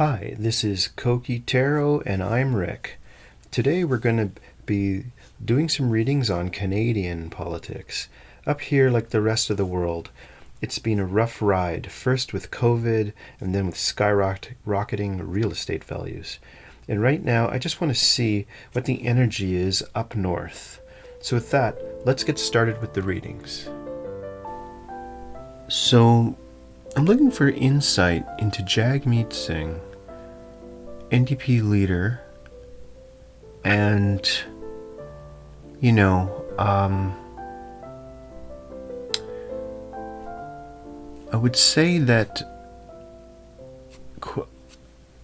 Hi, this is Koki Tarot and I'm Rick. Today we're going to be doing some readings on Canadian politics. Up here, like the rest of the world, it's been a rough ride, first with COVID and then with skyrocketing real estate values. And right now, I just want to see what the energy is up north. So with that, let's get started with the readings. So, I'm looking for insight into Jagmeet Singh, NDP leader, and, I would say that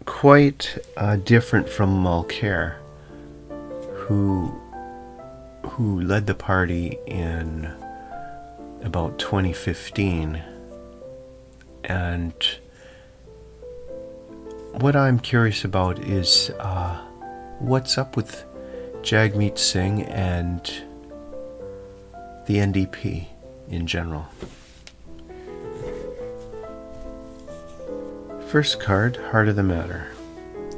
quite different from Mulcair, who led the party in about 2015. And what I'm curious about is what's up with Jagmeet Singh and the NDP in general. First card, Heart of the Matter,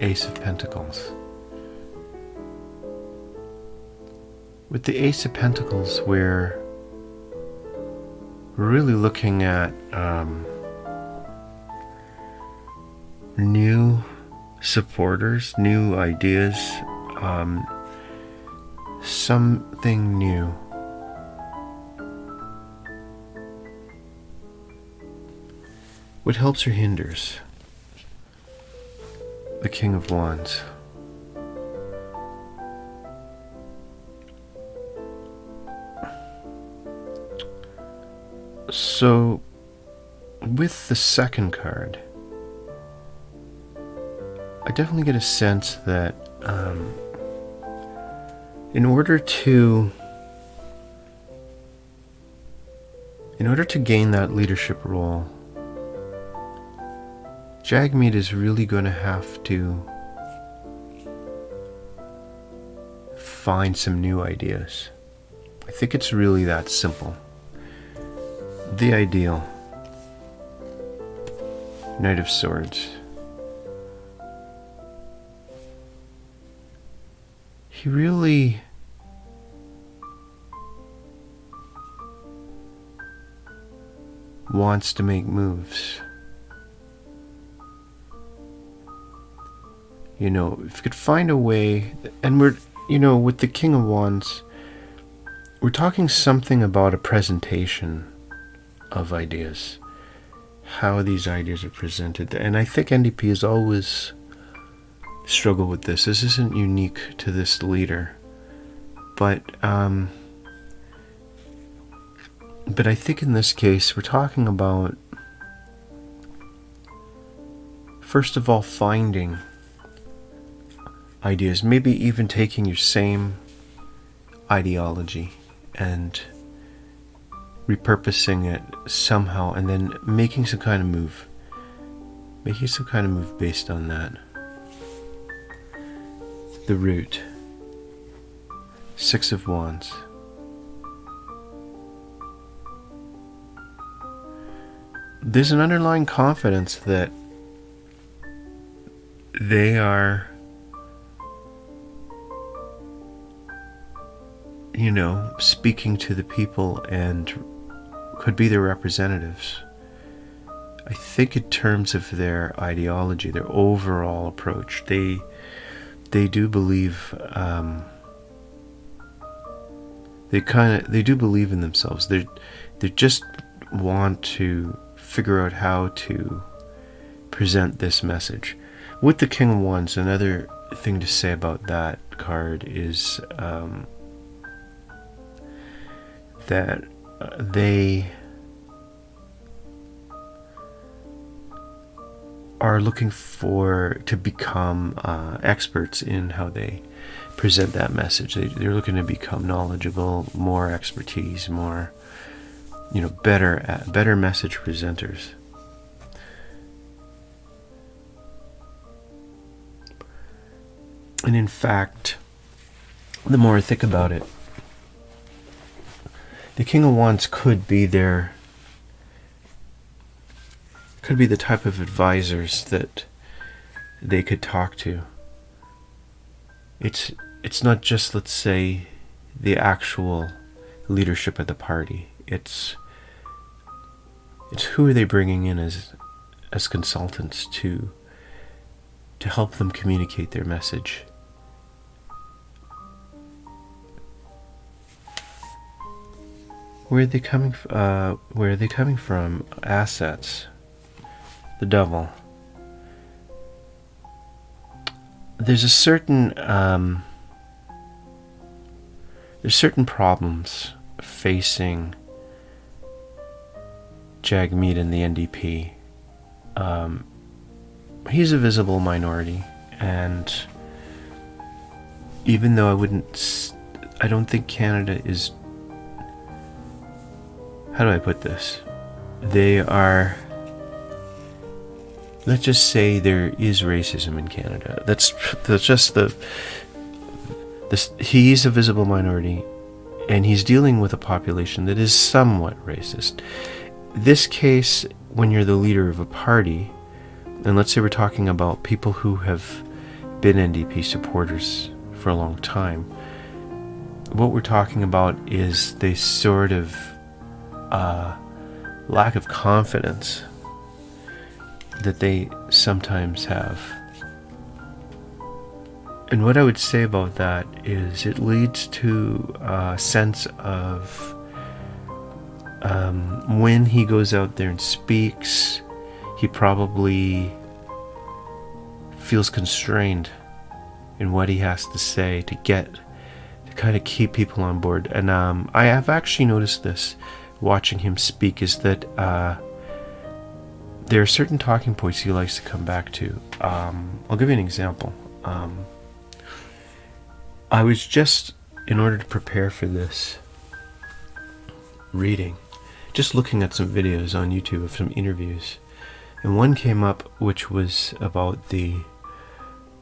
Ace of Pentacles. With the Ace of Pentacles, we're really looking at new supporters, new ideas, something new. What helps or hinders? The King of Wands. So, with the second card, I definitely get a sense that in order to gain that leadership role, Jagmeet is really going to have to find some new ideas. I think it's really that simple. The ideal. Knight of Swords. He really wants to make moves. If you could find a way, and we're, with the King of Wands, we're talking something about a presentation of ideas, how these ideas are presented. And I think NDP has always struggled with this. This isn't unique to this leader, but I think in this case we're talking about, first of all, finding ideas, maybe even taking your same ideology and repurposing it somehow, and then making some kind of move based on that. The Root. Six of Wands. There's an underlying confidence that they are, speaking to the people and could be their representatives. I think in terms of their ideology, their overall approach, they do believe, they do believe in themselves. They just want to figure out how to present this message. With the King of Wands, another thing to say about that card is that they are looking to become experts in how they present that message. They're looking to become knowledgeable, more expertise, more, better message presenters. And in fact, the more I think about it, the King of Wands could be the type of advisors that they could talk to. It's not just, let's say, the actual leadership of the party. It's who are they bringing in as consultants to help them communicate their message. Where are they coming from? Assets. The devil. There's a certain there's certain problems facing Jagmeet and the NDP. He's a visible minority, and even though I don't think Canada is, how do I put this? They are, let's just say there is racism in Canada. That's just he's a visible minority, and he's dealing with a population that is somewhat racist. This case, when you're the leader of a party, and let's say we're talking about people who have been NDP supporters for a long time, what we're talking about is they sort of lack of confidence that they sometimes have. And what I would say about that is it leads to a sense of when he goes out there and speaks, he probably feels constrained in what he has to say to kind of keep people on board. And I have actually noticed this watching him speak, is that there are certain talking points he likes to come back to. I'll give you an example. I was just, in order to prepare for this reading, just looking at some videos on YouTube of some interviews, and one came up which was about the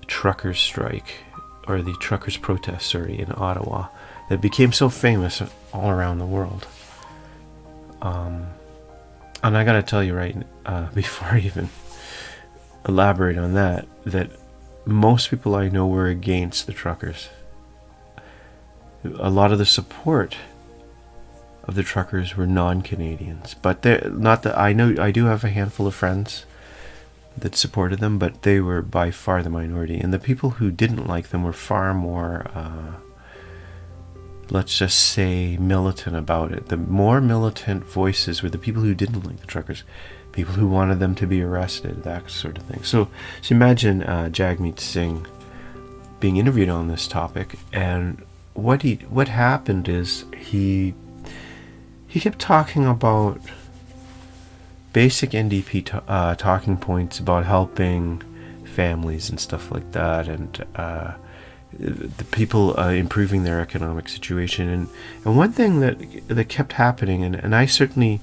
truckers strike, or the truckers protest, in Ottawa, that became so famous all around the world. And I gotta tell you right before I even elaborate on that most people I know were against the truckers. A lot of the support of the truckers were non-Canadians, but I do have a handful of friends that supported them, but they were by far the minority, and the people who didn't like them were far more let's just say militant about it. The more militant voices were the people who didn't like the truckers, people who wanted them to be arrested, that sort of thing. So imagine Jagmeet Singh being interviewed on this topic, and what happened is he kept talking about basic NDP talking points about helping families and stuff like that, and the people improving their economic situation. And one thing that kept happening, and I certainly,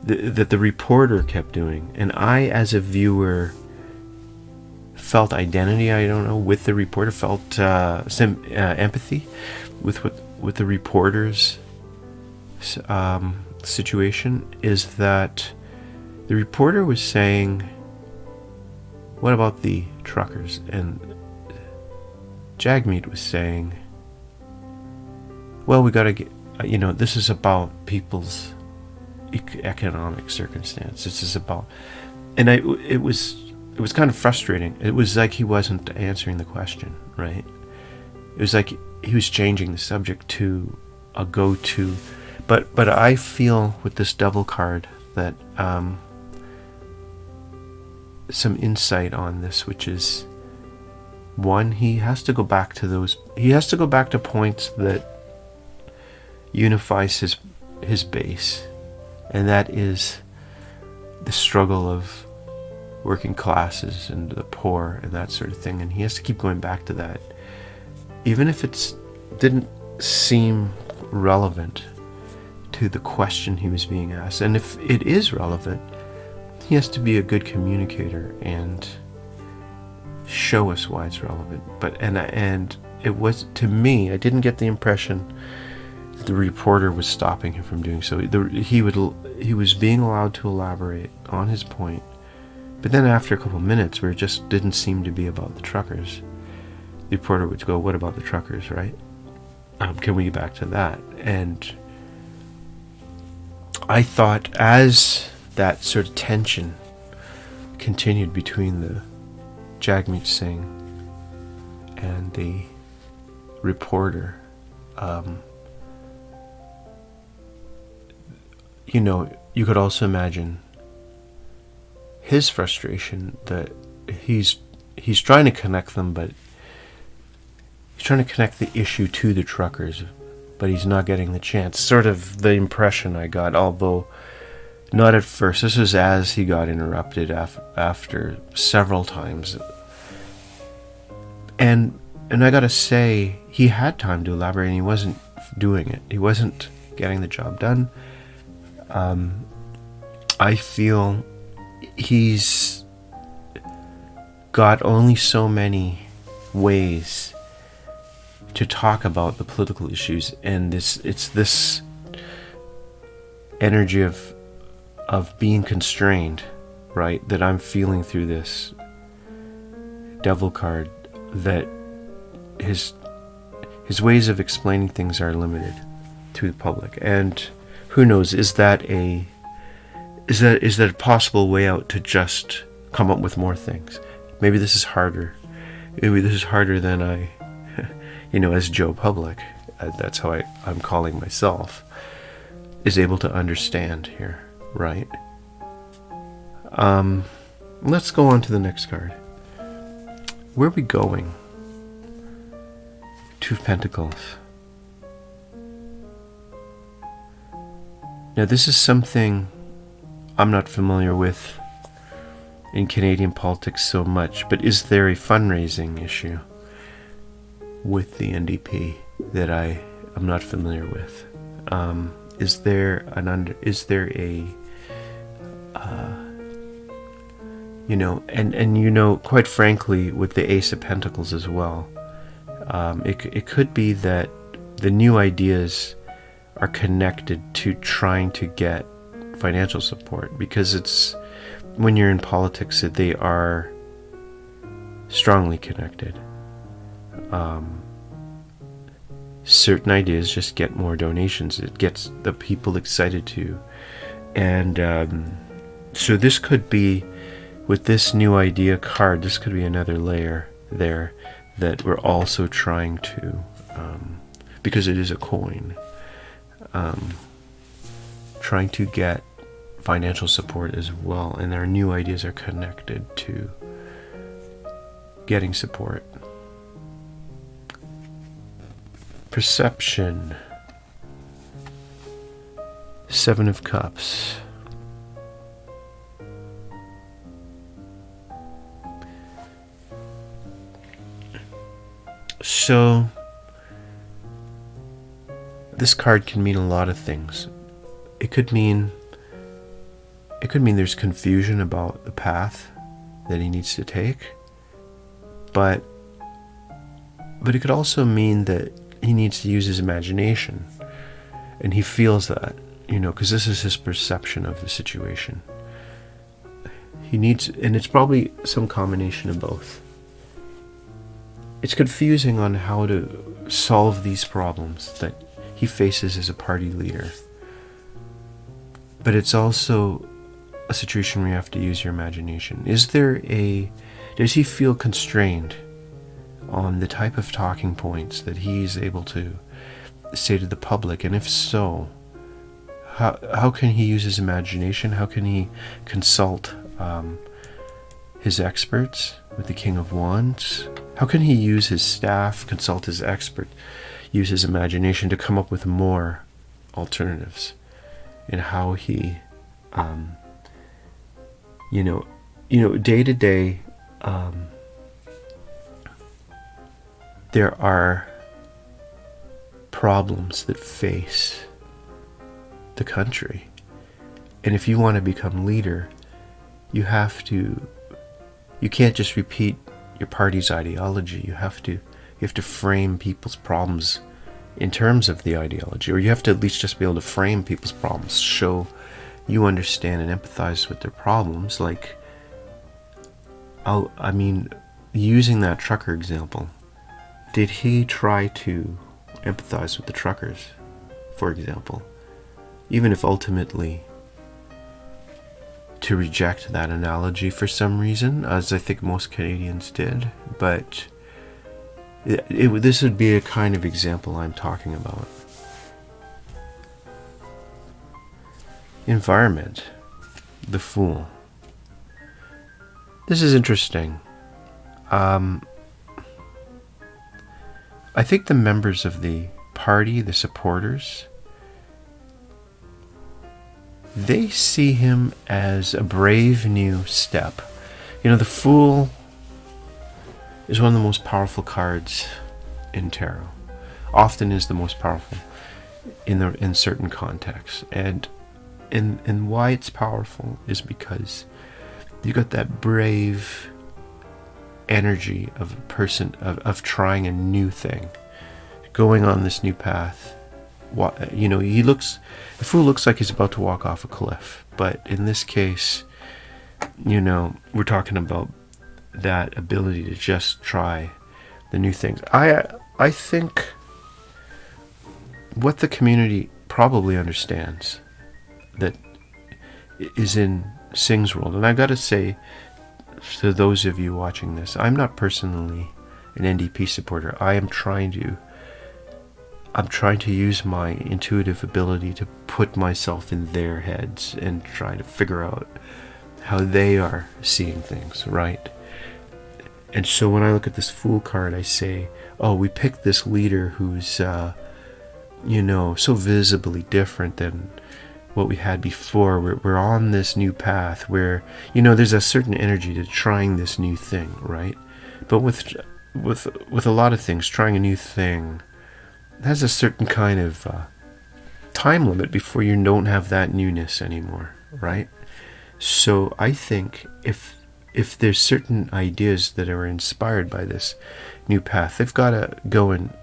that the reporter kept doing, and I as a viewer felt identity, I don't know, with the reporter, felt some empathy with the reporter's situation, is that the reporter was saying, what about the truckers? And Jagmeet was saying, well, we got to get, this is about people's economic circumstance. This is about, and it was kind of frustrating. It was like he wasn't answering the question, right? It was like he was changing the subject to a go-to. But I feel with this double card that some insight on this, which is, one, he has to go back to points that unifies his base, and that is the struggle of working classes and the poor and that sort of thing, and he has to keep going back to that, even if it didn't seem relevant to the question he was being asked. And if it is relevant, he has to be a good communicator and show us why it's relevant. But and it was, to me, I didn't get the impression that the reporter was stopping him from doing so. He was being allowed to elaborate on his point But then after a couple of minutes where it just didn't seem to be about the truckers, the reporter would go, what about the truckers, right? Can we get back to that? And I thought as that sort of tension continued between the Jagmeet Singh and the reporter, you could also imagine his frustration that he's trying to connect them, but he's trying to connect the issue to the truckers, but he's not getting the chance. Sort of the impression I got, although not at first. This was as he got interrupted after several times. And I gotta say, he had time to elaborate and he wasn't doing it. He wasn't getting the job done. I feel he's got only so many ways to talk about the political issues, and it's this energy of being constrained, right, that I'm feeling through this devil card, that his ways of explaining things are limited to the public. And who knows, is that a possible way out to just come up with more things? Maybe this is harder. Maybe this is harder than I, as Joe Public, that's how I'm calling myself, is able to understand here, right? Let's go on to the next card. Where are we going? Two of Pentacles. Now this is something I'm not familiar with in Canadian politics so much, but is there a fundraising issue with the NDP that I am not familiar with? Is there quite frankly, with the Ace of Pentacles as well, it could be that the new ideas are connected to trying to get financial support, because it's, when you're in politics, they are strongly connected. Certain ideas just get more donations. It gets the people excited too. And so this could be, with this new idea card, this could be another layer there that we're also trying to, because it is a coin, trying to get financial support as well. And our new ideas are connected to getting support. Perception. Seven of Cups. So this card can mean a lot of things. It could mean there's confusion about the path that he needs to take, but it could also mean that he needs to use his imagination, and he feels that, because this is his perception of the situation. He needs, and it's probably some combination of both. It's confusing on how to solve these problems that he faces as a party leader, but it's also a situation where you have to use your imagination. Does he feel constrained on the type of talking points that he's able to say to the public? And if so, how can he use his imagination? How can he consult his experts with the King of Wands? How can he use his staff, consult his expert, use his imagination to come up with more alternatives? And how he, day to day, there are problems that face the country. And if you want to become leader, you can't just repeat your party's ideology. You have to frame people's problems in terms of the ideology, or you have to at least just be able to frame people's problems, show you understand and empathize with their problems. Like, I mean, using that trucker example, did he try to empathize with the truckers, for example? Even if ultimately to reject that analogy for some reason, as I think most Canadians did, but this would be a kind of example I'm talking about. Environment, the Fool. This is interesting. I think the members of the party, the supporters, they see him as a brave new step. You know, the Fool is one of the most powerful cards in tarot. Often is the most powerful in certain contexts. And why it's powerful is because you got that brave energy of a person of trying a new thing, going on this new path. You know, the Fool looks like he's about to walk off a cliff, but in this case, you know, we're talking about that ability to just try the new things. I think what the community probably understands that is in Singh's world, and I gotta say to those of you watching this, I'm not personally an NDP supporter. I'm trying to use my intuitive ability to put myself in their heads and try to figure out how they are seeing things, right? And so when I look at this Fool card, I say, oh, we picked this leader who's, you know, so visibly different than what we had before. We're on this new path where, you know, there's a certain energy to trying this new thing, right? But with a lot of things, trying a new thing has a certain kind of time limit before you don't have that newness anymore, right? So I think if there's certain ideas that are inspired by this new path, they've got to go and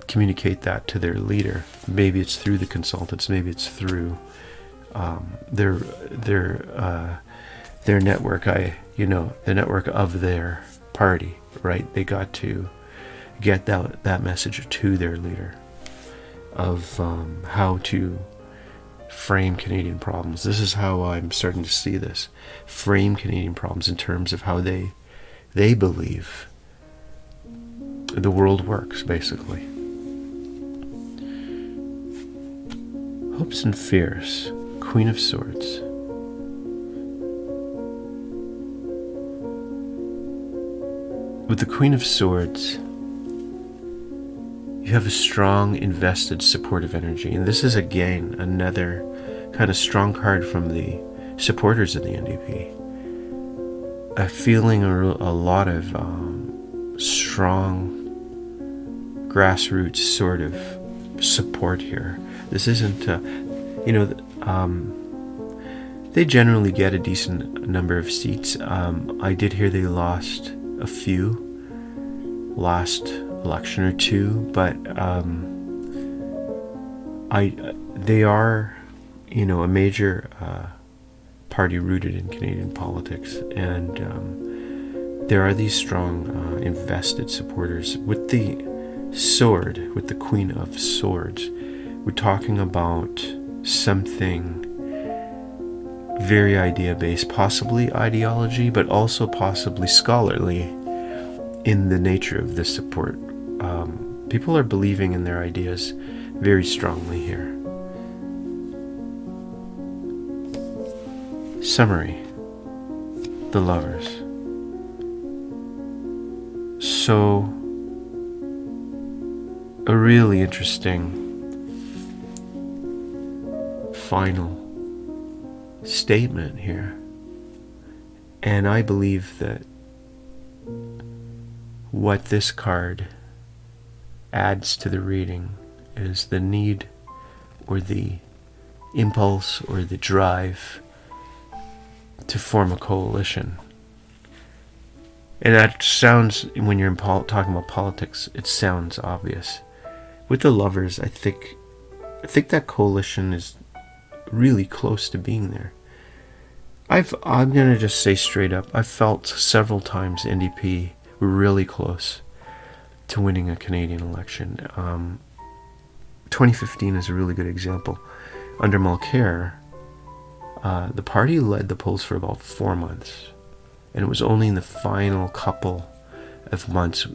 communicate that to their leader. Maybe it's through the consultants, maybe it's through their network. The network of their party, right? They got to get that message to their leader of how to frame Canadian problems. This is how I'm starting to see this. Frame Canadian problems in terms of how they believe the world works, basically. Hopes and fears. Queen of Swords. With the Queen of Swords, you have a strong, invested, supportive energy. And this is, again, another kind of strong card from the supporters of the NDP. A feeling a lot of strong, grassroots sort of support here. This isn't, they generally get a decent number of seats. I did hear they lost a few last election or two, but they are, a major party rooted in Canadian politics, and there are these strong invested supporters. With the sword, with the Queen of Swords, we're talking about something very idea-based, possibly ideology, but also possibly scholarly in the nature of this support. People are believing in their ideas very strongly here. Summary. The Lovers. So, a really interesting final statement here. And I believe that what this card adds to the reading is the need or the impulse or the drive to form a coalition. And that sounds, when you're talking about politics, it sounds obvious. With the Lovers, I think that coalition is really close to being there. I'm going to just say straight up, I've felt several times NDP were really close to winning a Canadian election. 2015 is a really good example. Under Mulcair, the party led the polls for about 4 months. And it was only in the final couple of months,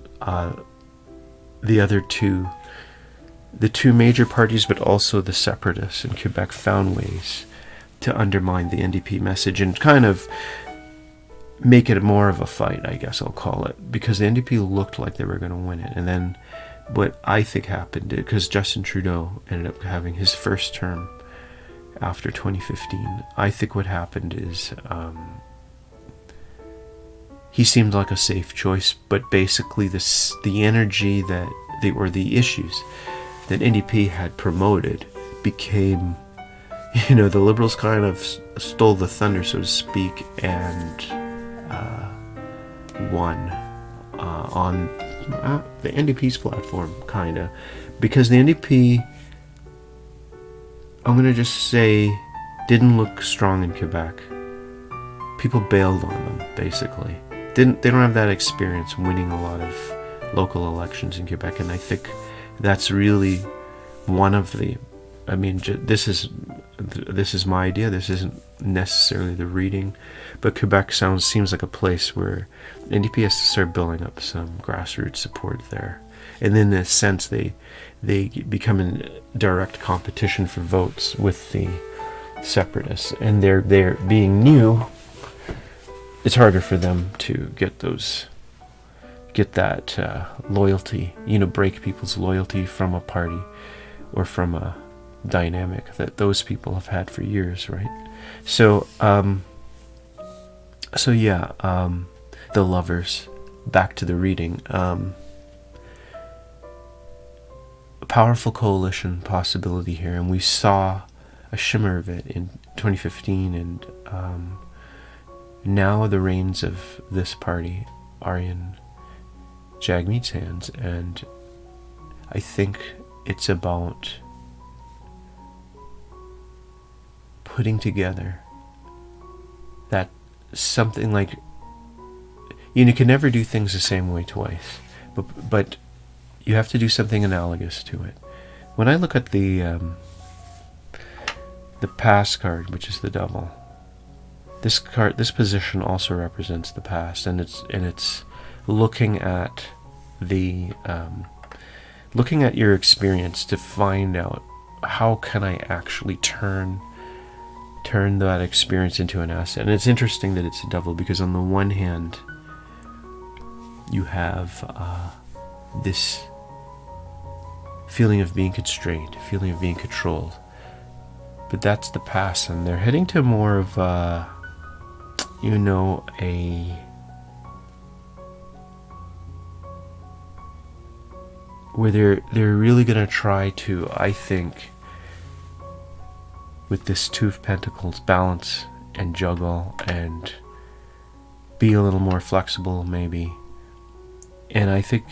the two major parties, but also the separatists in Quebec, found ways to undermine the NDP message and kind of make it more of a fight, I guess I'll call it, because the NDP looked like they were going to win it. And then what I think happened, because Justin Trudeau ended up having his first term after 2015, I think what happened is he seemed like a safe choice, but basically the energy that the issues that NDP had promoted became, the Liberals kind of stole the thunder, so to speak, and won on the NDP's platform, kind of. Because the NDP, I'm going to just say, didn't look strong in Quebec. People bailed on them, basically. They don't have that experience winning a lot of local elections in Quebec, and I think that's really one of the, this is my idea, this isn't necessarily the reading, but Quebec seems like a place where NDP has to start building up some grassroots support there. And in this sense, they become in direct competition for votes with the separatists, and they're being new. It's harder for them to get that loyalty, break people's loyalty from a party or from a dynamic that those people have had for years, right? So, the Lovers, back to the reading. A powerful coalition possibility here, and we saw a shimmer of it in 2015, and now the reins of this party are in Jagmeet's hands, and I think it's about putting together that something like, you can never do things the same way twice, but you have to do something analogous to it. When I look at the past card, which is the Devil, this position also represents the past, and it's looking at looking at your experience to find out how can I actually turn that experience into an asset. And it's interesting that it's a Devil, because on the one hand you have this feeling of being constrained, feeling of being controlled, but that's the past, and they're heading to more of where they're really going to try to, I think, with this Two of Pentacles, balance and juggle and be a little more flexible, maybe. And I think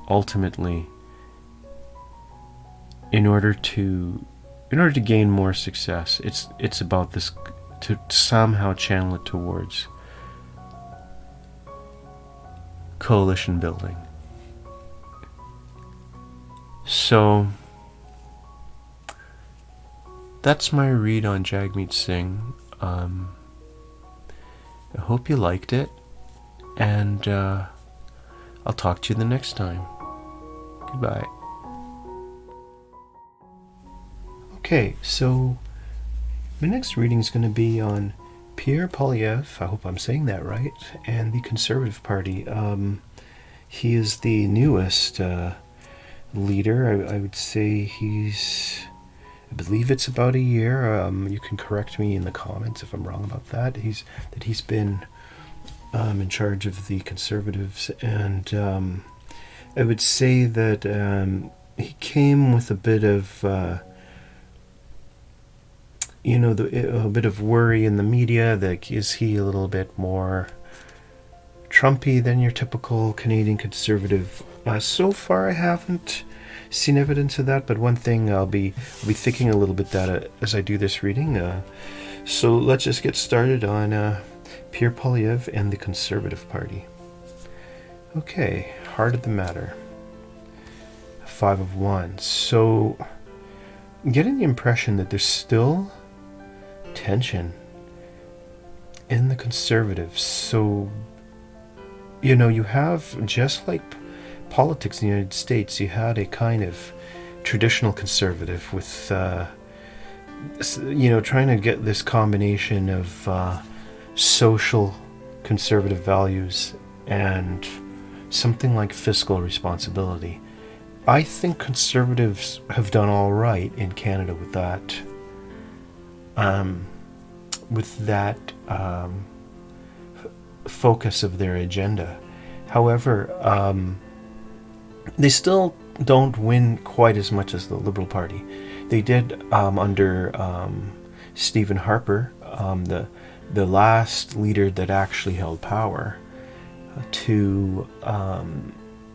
ultimately, in order to gain more success, it's about this, to somehow channel it towards coalition building. So that's my read on Jagmeet Singh. I hope you liked it, and I'll talk to you the next time. Goodbye. Okay, so my next reading is going to be on Pierre Poilievre, I hope I'm saying that right, and the Conservative Party. He is the newest leader. I would say I believe it's about a year. You can correct me in the comments if I'm wrong about that. He's been in charge of the Conservatives, and I would say that he came with a bit of a bit of worry in the media. That is he a little bit more Trumpy than your typical Canadian Conservative? So far, I haven't seen evidence of that. But one thing I'll be thinking a little bit that as I do this reading, So let's just get started on Pierre Poilievre and the Conservative Party. Okay, heart of the matter. 5 of Wands. So, getting the impression that there's still tension in the Conservatives. So, you have, just like politics in the United States, you had a kind of traditional conservative with, trying to get this combination of social conservative values and something like fiscal responsibility. I think conservatives have done all right in Canada with that focus of their agenda. However, they still don't win quite as much as the Liberal Party. They did under Stephen Harper, the last leader that actually held power, to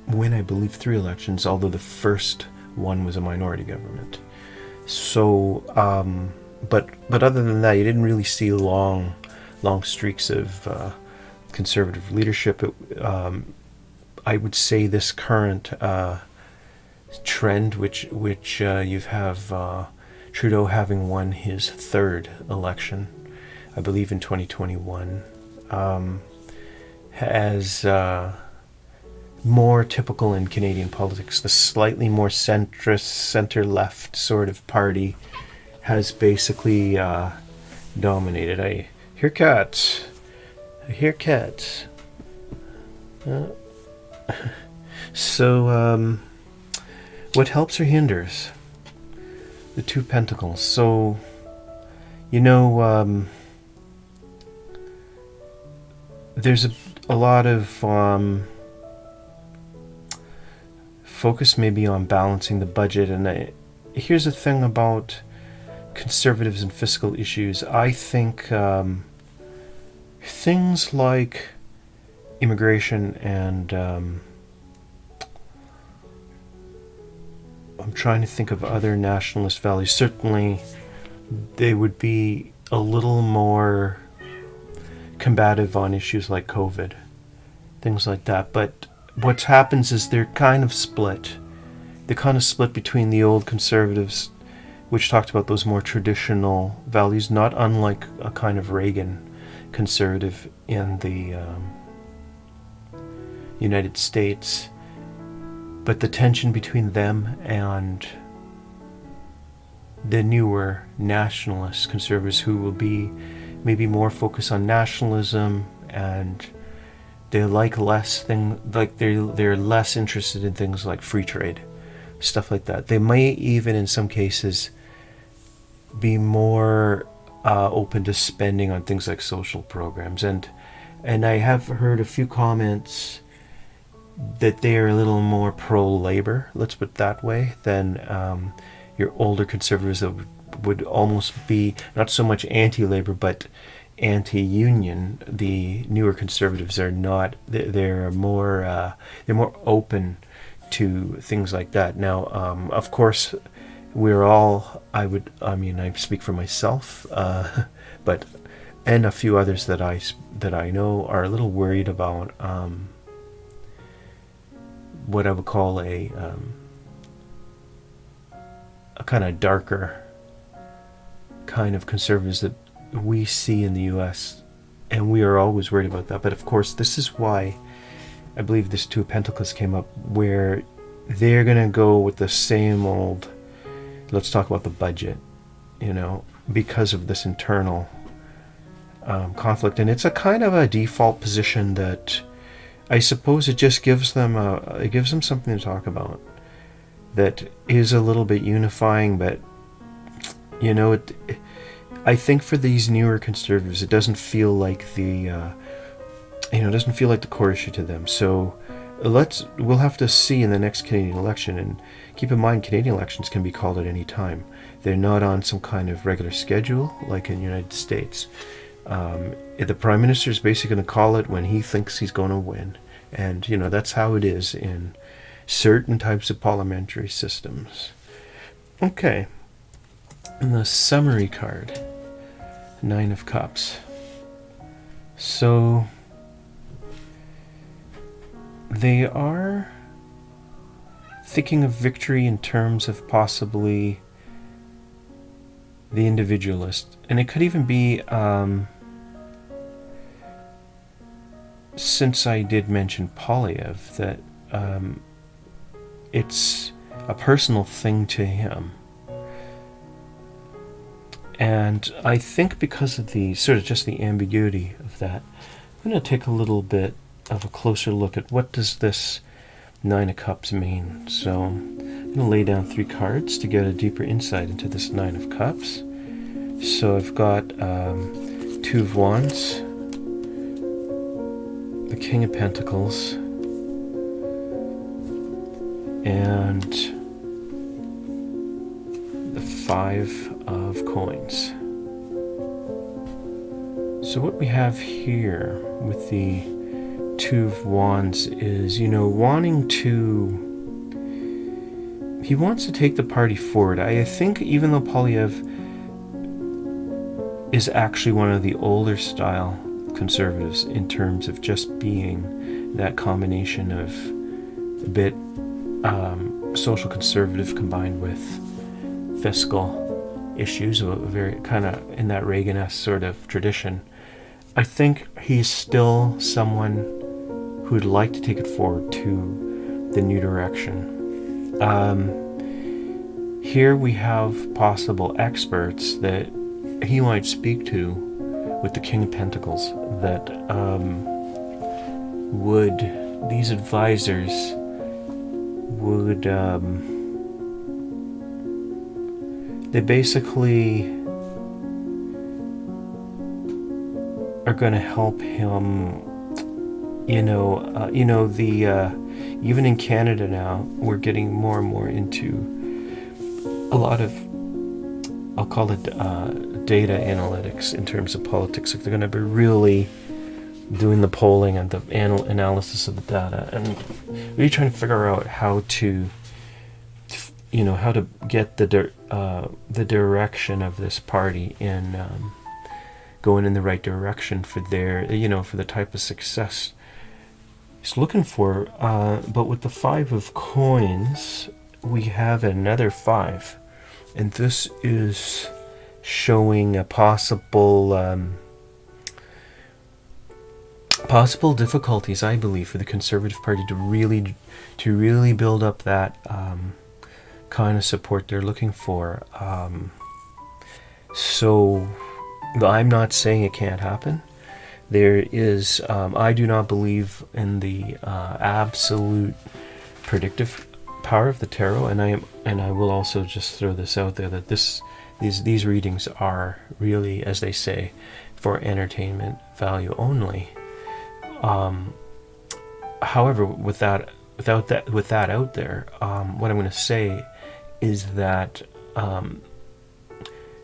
win, I believe, 3 elections, although the first one was a minority government. So, but other than that, you didn't really see long streaks of conservative leadership. I would say this current trend, which you have Trudeau having won his 3rd election, I believe in 2021, as more typical in Canadian politics. The slightly more centrist, center-left sort of party has basically dominated. I hear cats. So, what helps or hinders? The 2 Pentacles. So, there's a lot of focus maybe on balancing the budget, and here's the thing about conservatives and fiscal issues. I think things like immigration and I'm trying to think of other nationalist values. Certainly they would be a little more combative on issues like COVID, things like that. But what happens is they're kind of split. They're kind of split between the old conservatives, which talked about those more traditional values, not unlike a kind of Reagan conservative in the United States, but the tension between them and the newer nationalist conservatives, who will be maybe more focused on nationalism, and they like they're less interested in things like free trade, stuff like that. They might even in some cases be more open to spending on things like social programs, and I have heard a few comments that they are a little more pro-labor, let's put it that way, than your older conservatives that would almost be not so much anti-labor but anti-union. The newer conservatives are not. They're more open to things like that. Now, of course, we're all. I speak for myself, but and a few others that I know are a little worried about what I would call a kind of darker kind of conservatives that we see in the U.S., and we are always worried about that. But of course, this is why I believe this 2 of Pentacles came up, where they're going to go with the same old, let's talk about the budget, because of this internal conflict. And it's a kind of a default position that I suppose it just gives them something to talk about that is a little bit unifying. But I think for these newer conservatives, it doesn't feel like the core issue to them. So we'll have to see in the next Canadian election, and keep in mind Canadian elections can be called at any time. They're not on some kind of regular schedule like in the United States. The Prime Minister is basically going to call it when he thinks he's going to win, and that's how it is in certain types of parliamentary systems. Okay, and the summary card. Nine of Cups. So they are thinking of victory in terms of possibly the individualist. And it could even be, since I did mention Polyev, that it's a personal thing to him. And I think because of the sort of just the ambiguity of that, I'm going to take a little bit of a closer look at what does this Nine of Cups mean. So I'm going to lay down 3 cards to get a deeper insight into this Nine of Cups. So I've got 2 of Wands, the King of Pentacles, and the 5 of Coins. So what we have here with the 2 of Wands is, wanting to... He wants to take the party forward. I think even though Polyev is actually one of the older style conservatives in terms of just being that combination of a bit social conservative combined with fiscal issues, a very kind of in that Reagan-esque sort of tradition. I think he's still someone who would like to take it forward to the new direction. Here we have possible experts that he might speak to with the King of Pentacles that these advisors would, they basically are going to help him, even in Canada now, we're getting more and more into a lot of, I'll call it data analytics in terms of politics. If they're going to be really doing the polling and the analysis of the data and really trying to figure out how to get the direction of this party in going in the right direction for their, for the type of success he's looking for. But with the 5 of Coins, we have another 5. And this is showing a possible difficulties, I believe, for the Conservative Party to really build up that kind of support they're looking for. So I'm not saying it can't happen. There is, I do not believe in the absolute predictive power of the tarot, and I will also just throw this out there that these readings are really, as they say, for entertainment value only. However, with that out there, what I'm going to say is that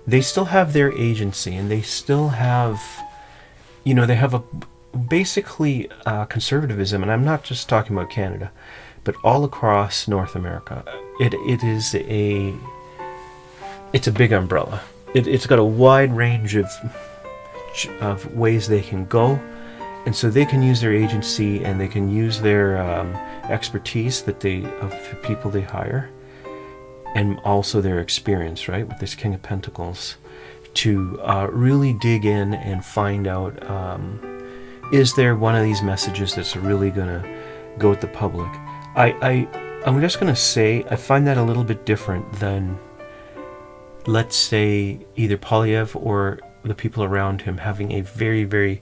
they still have their agency, and they still have, they have a basically conservatism, and I'm not just talking about Canada, but all across North America. It's a big umbrella. It's got a wide range of ways they can go, and so they can use their agency and they can use their expertise of the people they hire, and also their experience, right, with this King of Pentacles, to really dig in and find out, is there one of these messages that's really going to go with the public? I'm just going to say I find that a little bit different than, let's say, either Polyev or the people around him having a very, very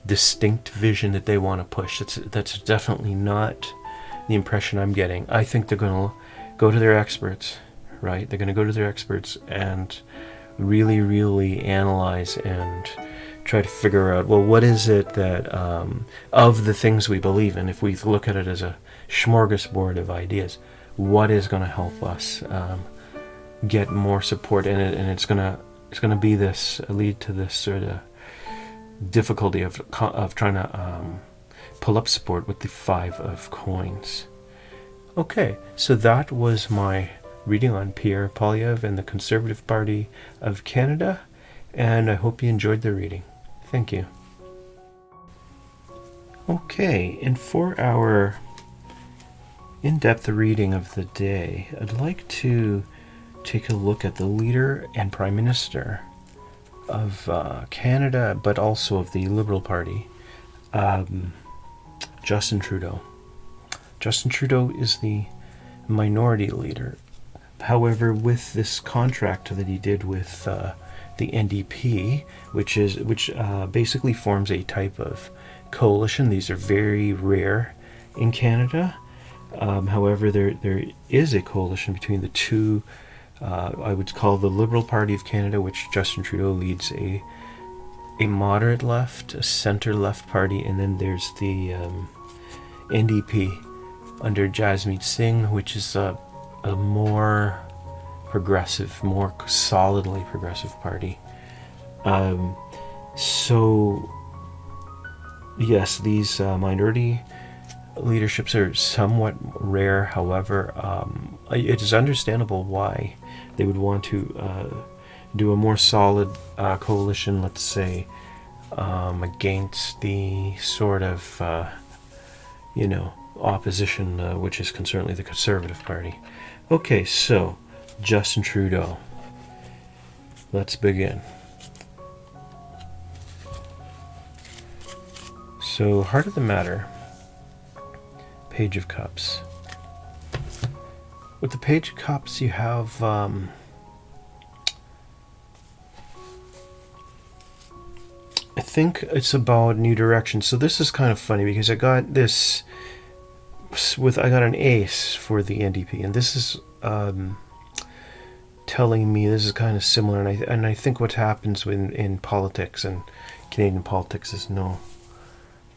distinct vision that they want to push. That's definitely not the impression I'm getting. I think they're going to go to their experts, right? They're going to go to their experts and really, really analyze and try to figure out, well, what is it that, of the things we believe in, if we look at it as a smorgasbord of ideas, what is going to help us get more support in it? And it's going to be this, lead to this sort of difficulty of trying to pull up support with the 5 of Coins. Okay, so that was my reading on Pierre Polyev and the Conservative Party of Canada. and I hope you enjoyed the reading. Thank you. Okay, and for our in-depth reading of the day, I'd like to take a look at the leader and Prime Minister of Canada, but also of the Liberal Party, Justin Trudeau. Justin Trudeau is the minority leader. However, with this contract that he did with the NDP, which basically forms a type of coalition. These are very rare in Canada. However, there is a coalition between the two. I would call the Liberal Party of Canada, which Justin Trudeau leads, a moderate left, a center left party, and then there's the NDP under Jasmeet Singh, which is a more progressive, more solidly progressive party. So yes, these minority leaderships are somewhat rare. However, it is understandable why they would want to do a more solid coalition, let's say, against the sort of opposition, which is concerned the Conservative Party. Okay, so Justin Trudeau. Let's begin. So, heart of the matter, Page of Cups. With the Page of Cups, you have I think it's about new direction. So this is kind of funny because I got this I got an ace for the NDP, and this is telling me this is kind of similar, and I think what happens in politics, and Canadian politics is no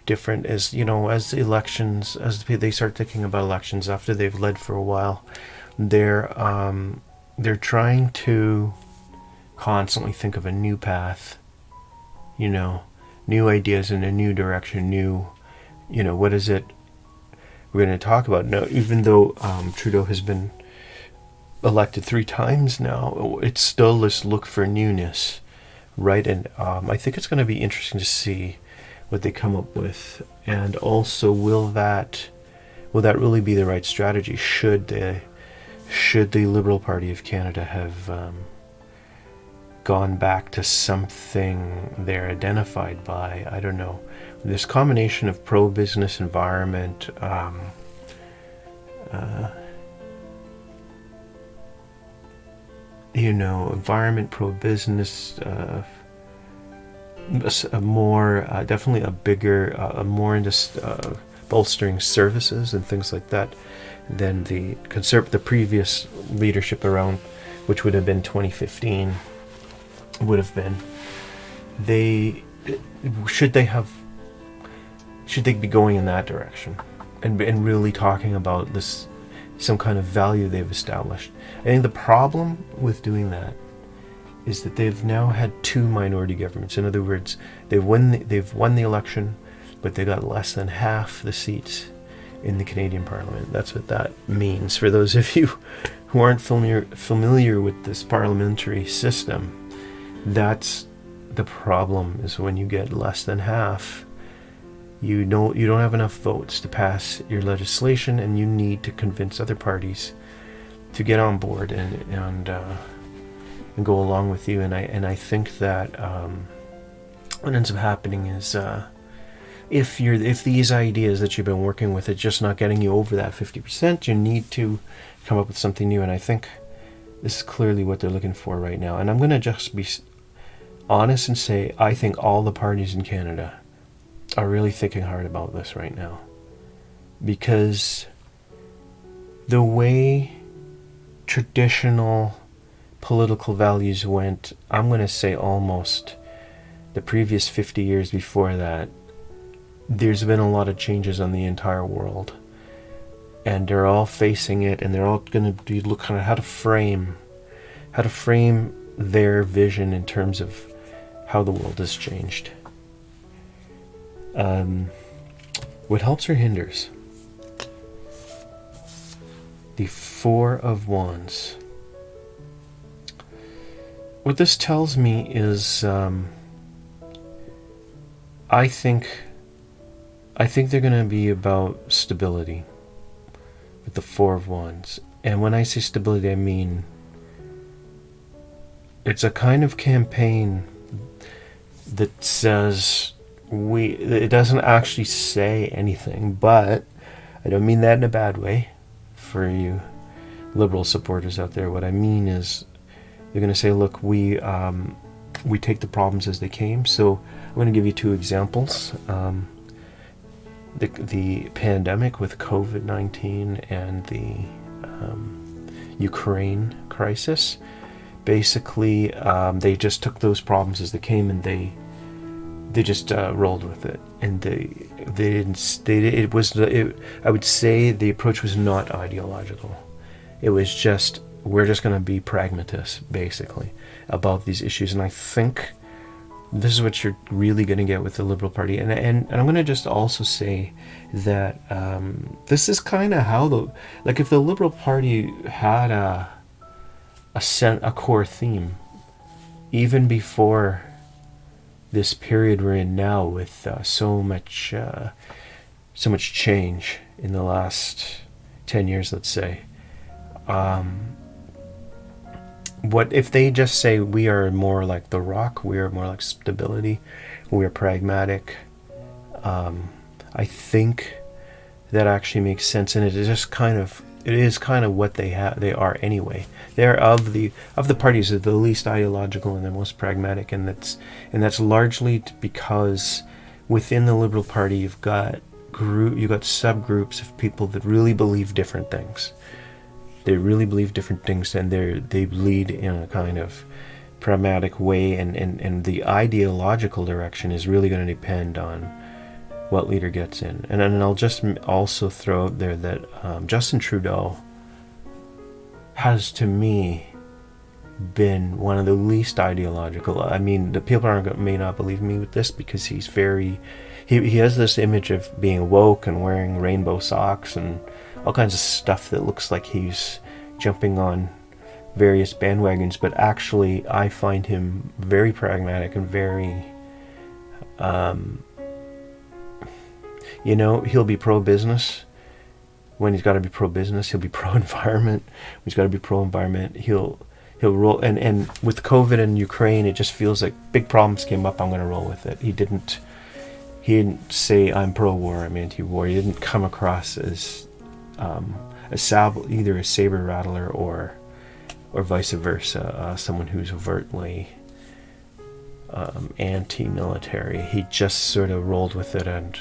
different, as as elections, as they start thinking about elections after they've led for a while, they're trying to constantly think of a new path, new ideas in a new direction, what is it we're going to talk about now. Even though Trudeau has been elected 3 times now, it's still this look for newness, right? And I think it's going to be interesting to see what they come up with, and also will that really be the right strategy? Should the Liberal Party of Canada have gone back to something they're identified by? I don't know. This combination of pro-business environment, environment, pro-business, definitely a bigger, more into bolstering services and things like that than the previous leadership around, which would have been 2015, would have been. Should they be going in that direction and really talking about this, some kind of value they've established? I think the problem with doing that is that they've now had 2 minority governments. In other words, they've won the election, but they got less than half the seats in the Canadian Parliament. That's what that means. For those of you who aren't familiar with this parliamentary system, that's the problem, is when you get less than half, you don't have enough votes to pass your legislation, and you need to convince other parties to get on board and go along with you. And I think that what ends up happening is if these ideas that you've been working with are just not getting you over that 50%, you need to come up with something new. And I think this is clearly what they're looking for right now. And I'm going to just be honest and say I think all the parties in Canada are really thinking hard about this right now, because the way traditional political values went, I'm going to say almost the previous 50 years before that, there's been a lot of changes on the entire world, and they're all facing it, and they're all going to be looking at how to frame their vision in terms of how the world has changed. What helps or hinders? The 4 of Wands. what this tells me is, I think they're going to be about stability with the Four of Wands. And when I say stability, I mean it's a kind of campaign that says it doesn't actually say anything, but I don't mean that in a bad way for you liberal supporters out there. What I mean is they're going to say, look, we take the problems as they came. So I'm going to give you two examples. The pandemic with COVID-19 and the Ukraine crisis. Basically, they just took those problems as they came, and they just rolled with it. And I would say the approach was not ideological. It was just, we're just going to be pragmatists, basically, about these issues. And I think this is what you're really going to get with the Liberal Party. And I'm going to just also say that this is kind of how if the Liberal Party had a core theme, even before this period we're in now, with so much change in the last 10 years, let's say. What if they just say, we are more like the Rock, we are more like stability, we are pragmatic? I think that actually makes sense, and it is kind of what they are anyway. They're of the parties that are the least ideological and the most pragmatic, and that's largely because within the Liberal Party you've got subgroups of people that really believe different things. They really believe different things, and they lead in a kind of pragmatic way, and the ideological direction is really going to depend on what leader gets in. And I'll just also throw out there that Justin Trudeau has, to me, been one of the least ideological. I mean, the people may not believe me with this, because he has this image of being woke and wearing rainbow socks and all kinds of stuff that looks like he's jumping on various bandwagons, but actually I find him very pragmatic and very he'll be pro-business when he's got to be pro-business. He'll be pro-environment when he's got to be pro-environment. He'll roll, and with COVID and Ukraine, it just feels like big problems came up, I'm going to roll with it. He didn't say, I'm pro-war, I'm anti-war. He didn't come across as either a saber rattler or vice versa, someone who's overtly anti-military. He just sort of rolled with it and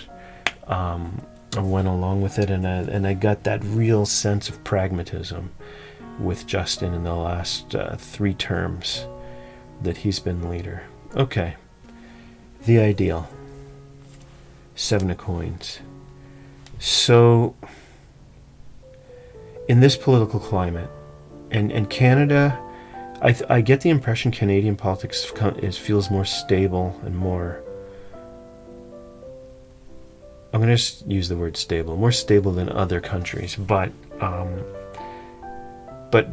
went along with it, and I got that real sense of pragmatism with Justin in the last 3 terms that he's been leader. Okay, the ideal. 7 of coins. So in this political climate, and Canada, I get the impression Canadian politics feels more stable and more, I'm going to use the word stable, more stable than other countries, but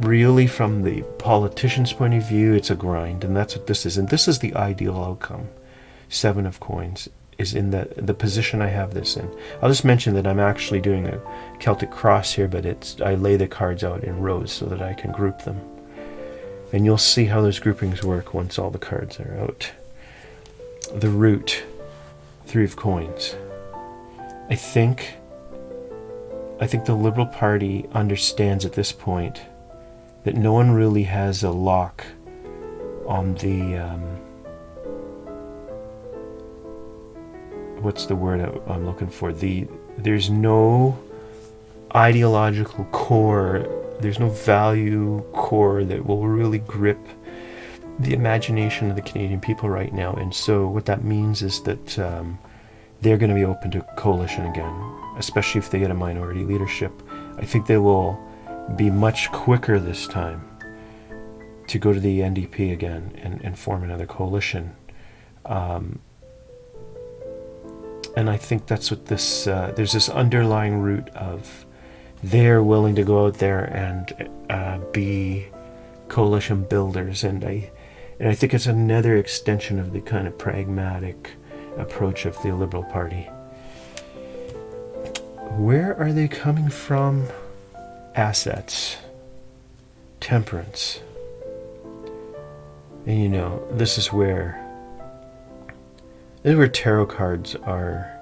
really from the politician's point of view, it's a grind, and that's what this is, and this is the ideal outcome. 7 of coins is in the position I have this in. I'll just mention that I'm actually doing a Celtic cross here, but I lay the cards out in rows so that I can group them. And you'll see how those groupings work once all the cards are out. The root, 3 of coins. I think the Liberal Party understands at this point that no one really has a lock on the what's the word I'm looking for? There's no ideological core, there's no value core that will really grip the imagination of the Canadian people right now. And so what that means is that they're going to be open to coalition again, especially if they get a minority leadership. I think they will be much quicker this time to go to the NDP again and form another coalition. And I think that's what there's this underlying root of they're willing to go out there and be coalition builders. And And I think it's another extension of the kind of pragmatic approach of the Liberal Party. Where are they coming from? Assets. Temperance. And this is where tarot cards are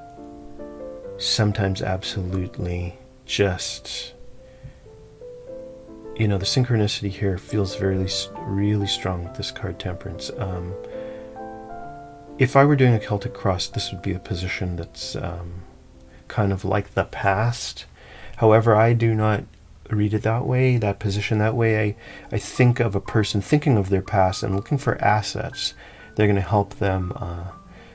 sometimes absolutely just, the synchronicity here feels really strong with this card, Temperance. If I were doing a Celtic cross, this would be a position that's kind of like the past. However, I do not read it that way, that position that way. I think of a person thinking of their past and looking for assets. They're going to help them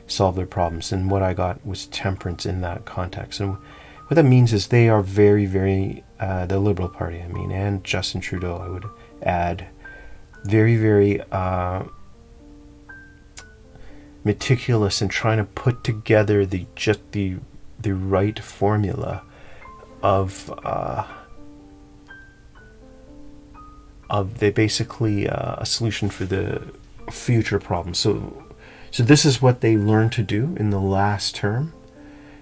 solve their problems. And what I got was Temperance in that context. And what that means is they are very, very, the Liberal Party, and Justin Trudeau, I would add, very, very meticulous in trying to put together the right formula of basically a solution for the future problems. So this is what they learned to do in the last term.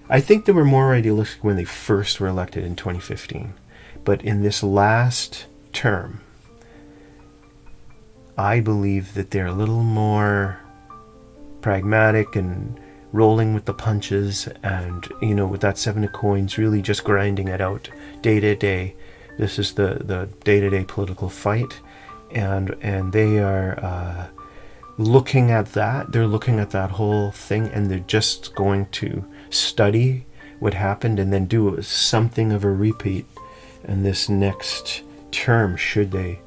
I think they were more idealistic when they first were elected in 2015. But in this last term, I believe that they're a little more pragmatic and rolling with the punches, and with that 7 of coins, really just grinding it out day to day. This is the day-to-day political fight, and they are looking at that. They're looking at that whole thing, and they're just going to study what happened and then do something of a repeat in this next term, should they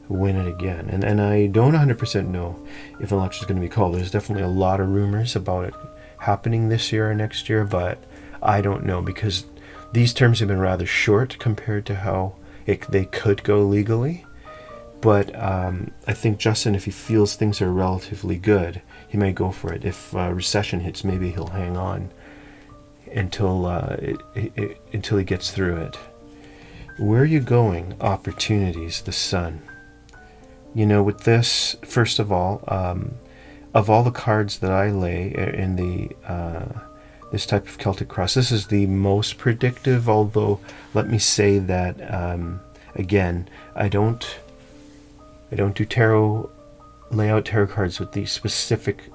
win it again. And I don't 100% know if an election is going to be called. There's definitely a lot of rumors about it happening this year or next year, but I don't know, because these terms have been rather short compared to how they could go legally. But I think Justin, if he feels things are relatively good, he might go for it. If recession hits, maybe he'll hang on until he gets through it. Where are you going? Opportunities, the sun. With this, first of all the cards that I lay in the this type of Celtic cross, this is the most predictive, although let me say that again, I don't do tarot, lay out tarot cards with the specific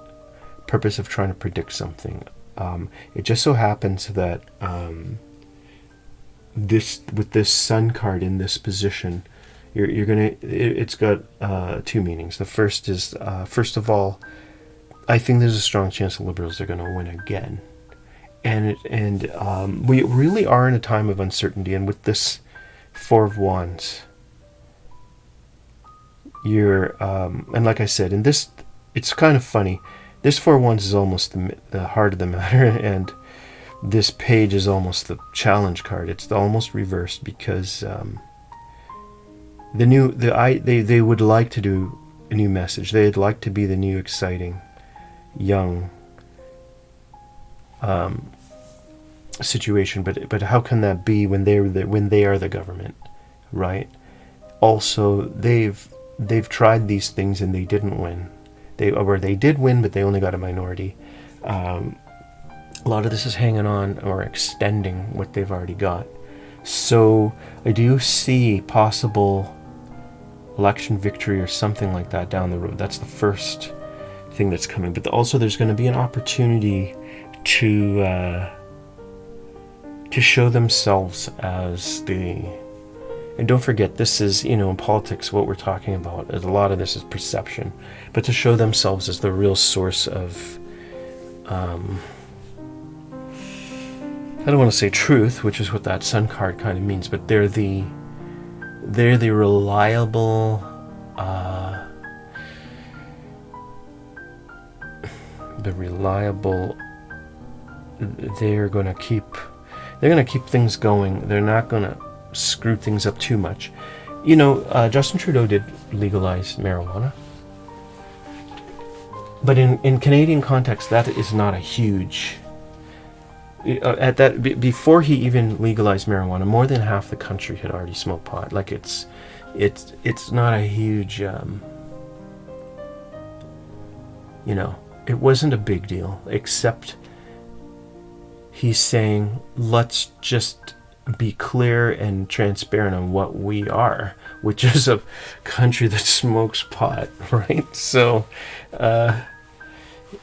purpose of trying to predict something. It just so happens that with this sun card in this position, it's got two meanings. The first is, first of all, I think there's a strong chance the Liberals are going to win again. And we really are in a time of uncertainty. And with this Four of Wands, and like I said, in this, it's kind of funny. This Four of Wands is almost the heart of the matter, and this page is almost the challenge card. It's almost reversed, because they would like to do a new message. They'd like to be the new exciting young situation, but how can that be when they are the government, right? Also, they've tried these things and they didn't win. They did win, but they only got a minority. A lot of this is hanging on or extending what they've already got. So I do see possible election victory or something like that down the road. That's the first thing that's coming. But also there's going to be an opportunity to show themselves as and don't forget, this is, in politics, what we're talking about, a lot of this is perception, but to show themselves as the real source of, I don't want to say truth, which is what that sun card kind of means, but they're the reliable, they're going to keep things going. They're not going to screw things up too much. Justin Trudeau did legalize marijuana, but in Canadian context, that is not a huge. Before he even legalized marijuana, more than half the country had already smoked pot. Like it's not a huge it wasn't a big deal, except he's saying, let's just be clear and transparent on what we are, which is a country that smokes pot, right? So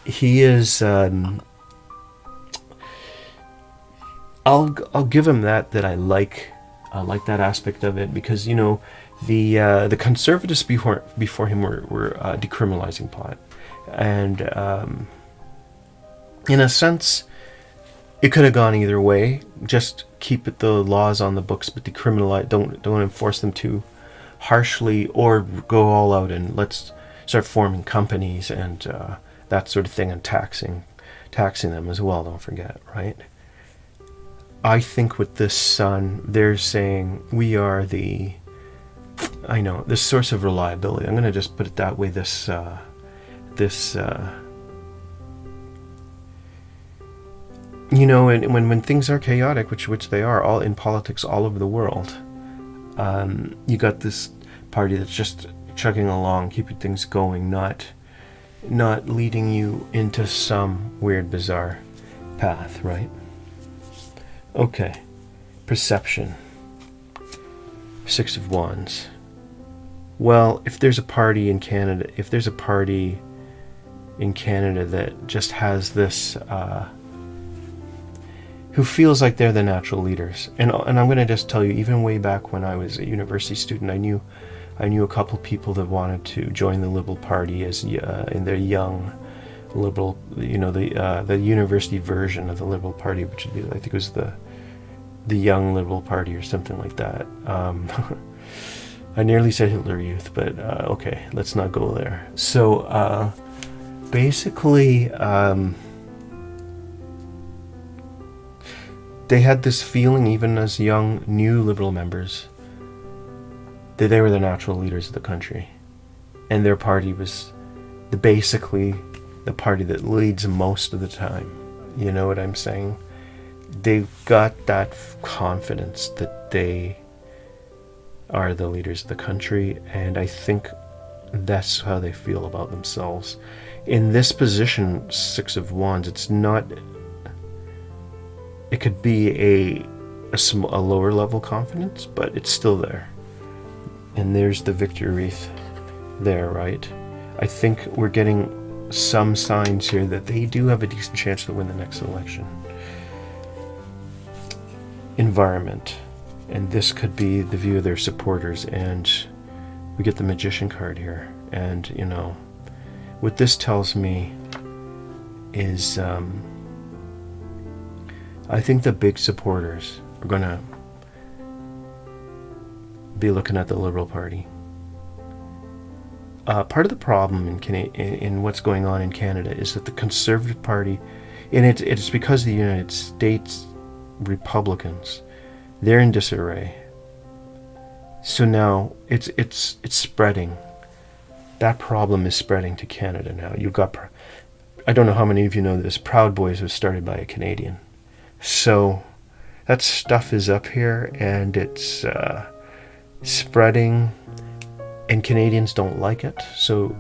he is... I'll give him that I like that aspect of it, because the conservatives before him were decriminalizing pot, and in a sense it could have gone either way. Just keep the laws on the books, but decriminalize, don't enforce them too harshly, or go all out and let's start forming companies and that sort of thing, and taxing them as well, don't forget, right? I think with this son, they're saying we are the source of reliability. I'm going to just put it that way. And when things are chaotic, which they are, all in politics all over the world, you got this party that's just chugging along, keeping things going, not leading you into some weird, bizarre path, right? Okay, perception. 6 of Wands. Well, if there's a party in Canada that just has this, who feels like they're the natural leaders, and I'm going to just tell you, even way back when I was a university student, I knew a couple people that wanted to join the Liberal Party as in their young Liberal, the university version of the Liberal Party, which would be, I think it was the Young Liberal Party or something like that. I nearly said Hitler Youth, but okay, let's not go there. So basically, they had this feeling, even as young, new Liberal members, that they were the natural leaders of the country, and their party was basically the party that leads most of the time. You know what I'm saying? They've got that confidence that they are the leaders of the country, and I think that's how they feel about themselves. In this position, 6 of Wands, it's not... It could be a lower level confidence, but it's still there. And there's the victory wreath there, right? I think we're getting some signs here that they do have a decent chance to win the next election. Environment. And this could be the view of their supporters, and we get the Magician card here. And, what this tells me is, I think the big supporters are going to be looking at the Liberal Party. Part of the problem in what's going on in Canada is that the Conservative Party, and it's because the United States Republicans, they're in disarray. So now it's spreading. That problem is spreading to Canada now. You've got, I don't know how many of you know this, Proud Boys was started by a Canadian. So that stuff is up here, and it's spreading, and Canadians don't like it. So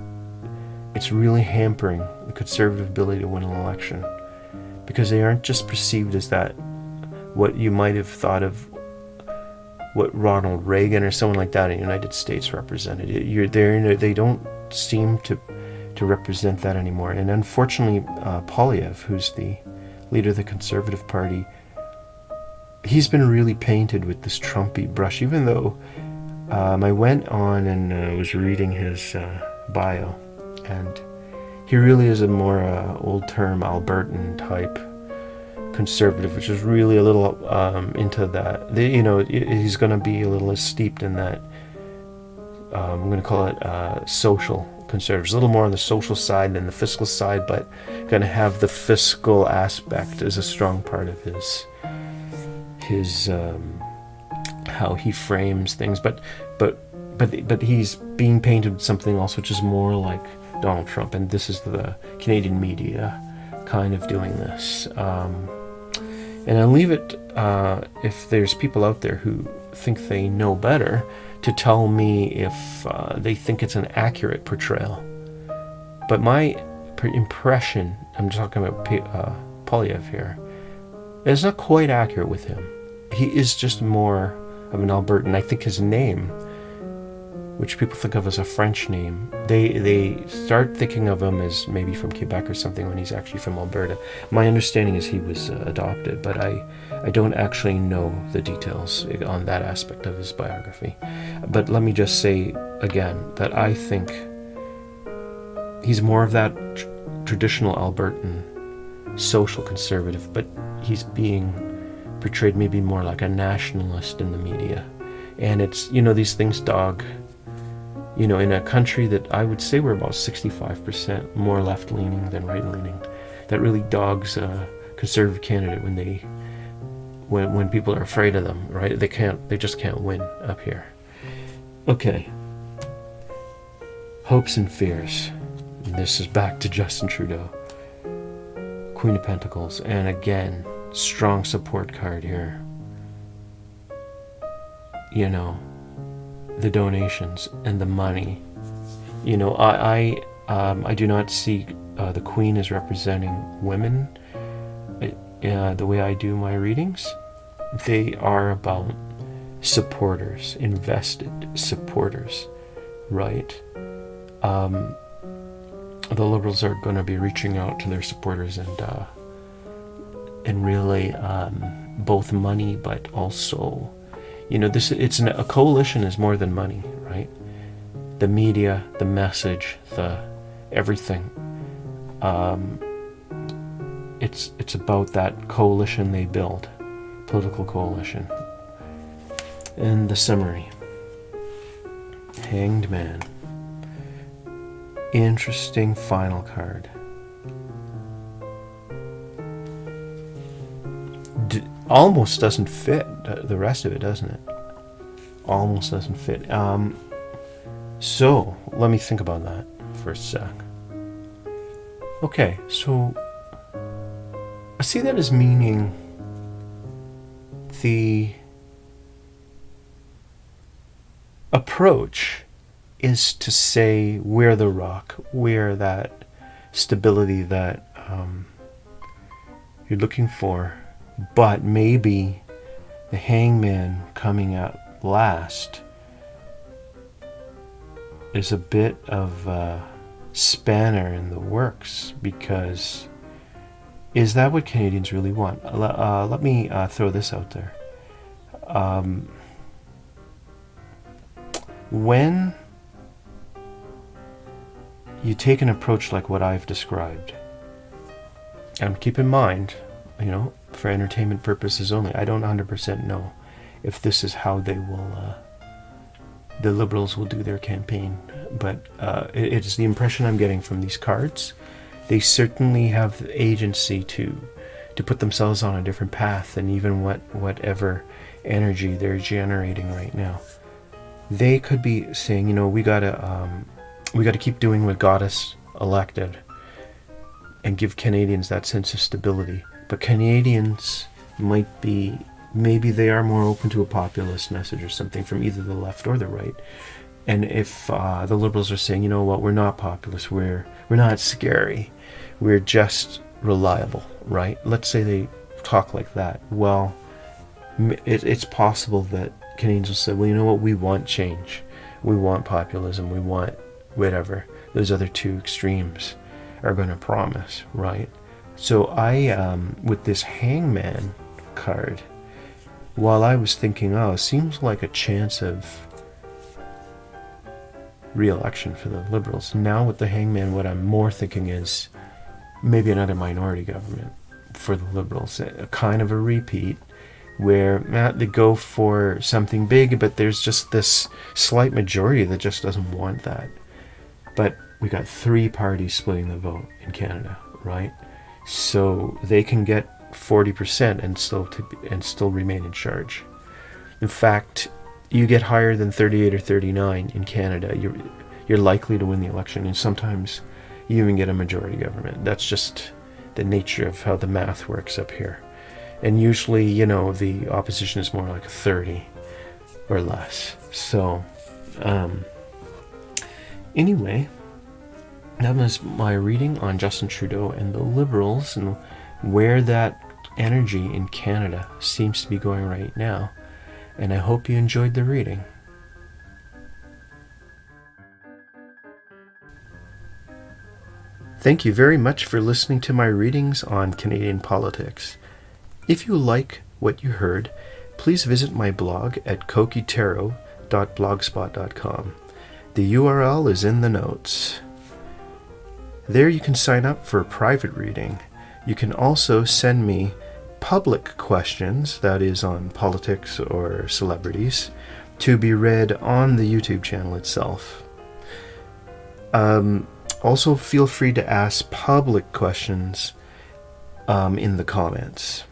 it's really hampering the Conservative ability to win an election, because they aren't just perceived as that, what you might have thought of what Ronald Reagan or someone like that in the United States represented. They don't seem to represent that anymore. And unfortunately, Polyev, who's the leader of the Conservative Party, he's been really painted with this Trumpy brush, even though I went on and was reading his bio, and he really is a more old-term Albertan type conservative, which is really a little into that. He's going to be a little steeped in that. I'm going to call it social conservatives, a little more on the social side than the fiscal side, but going to have the fiscal aspect as a strong part of his how he frames things. But he's being painted with something else, which is more like Donald Trump, and this is the Canadian media kind of doing this. And I'll leave it, if there's people out there who think they know better, to tell me if they think it's an accurate portrayal. But my impression, I'm talking about Polyev here, is not quite accurate with him. He is just more of an Albertan. I think his name, which people think of as a French name, they start thinking of him as maybe from Quebec or something when he's actually from Alberta. My understanding is he was adopted, but I don't actually know the details on that aspect of his biography. But let me just say again that I think he's more of that traditional Albertan social conservative, but he's being portrayed maybe more like a nationalist in the media. And it's, these things dog, in a country that I would say we're about 65% more left-leaning than right-leaning, that really dogs a conservative candidate when people are afraid of them, right? They just can't win up here. Okay. Hopes and fears. And this is back to Justin Trudeau. Queen of Pentacles, and again, strong support card here. The donations and the money. I do not see the Queen as representing women the way I do my readings. They are about supporters, invested supporters, right? The Liberals are going to be reaching out to their supporters and really both money, but also, a coalition is more than money, right? The media, the message, the everything. It's about that coalition they build, political coalition. And the summary. Hanged Man. Interesting final card. Almost doesn't fit the rest of it, doesn't it? Almost doesn't fit. So let me think about that for a sec. Okay, so I see that as meaning the approach is to say we're the rock, we're that stability that you're looking for, but maybe the hangman coming up last is a bit of a spanner in the works, because is that what Canadians really want? Let me throw this out there. When you take an approach like what I've described, and keep in mind, for entertainment purposes only, I don't 100% know if this is how they will, the Liberals will do their campaign, but it's the impression I'm getting from these cards. They certainly have the agency to put themselves on a different path than even whatever energy they're generating right now. They could be saying, we gotta keep doing what got us elected and give Canadians that sense of stability. But Canadians maybe they are more open to a populist message or something from either the left or the right. And if the Liberals are saying, you know what, we're not populist, we're not scary, we're just reliable, right? Let's say they talk like that. Well, it's possible that Canadians will say, well, you know what, we want change, we want populism, we want whatever those other two extremes are going to promise, right? So I, with this hangman card, while I was thinking, it seems like a chance of re-election for the Liberals. Now with the hangman, what I'm more thinking is maybe another minority government for the Liberals, a kind of a repeat where they go for something big, but there's just this slight majority that just doesn't want that. But we got 3 parties splitting the vote in Canada, right? So they can get 40% and still remain in charge. In fact, you get higher than 38 or 39 in Canada, you're likely to win the election, and sometimes you even get a majority government. That's just the nature of how the math works up here. And usually, the opposition is more like 30 or less. So, anyway, That was my reading on Justin Trudeau and the Liberals and where that energy in Canada seems to be going right now. And I hope you enjoyed the reading. Thank you very much for listening to my readings on Canadian politics. If you like what you heard, please visit my blog at kokitaro.blogspot.com. The URL is in the notes. There you can sign up for a private reading. You can also send me public questions, that is on politics or celebrities, to be read on the YouTube channel itself. Also feel free to ask public questions in the comments.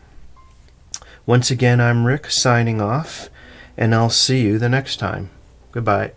Once again, I'm Rick signing off, and I'll see you the next time. Goodbye.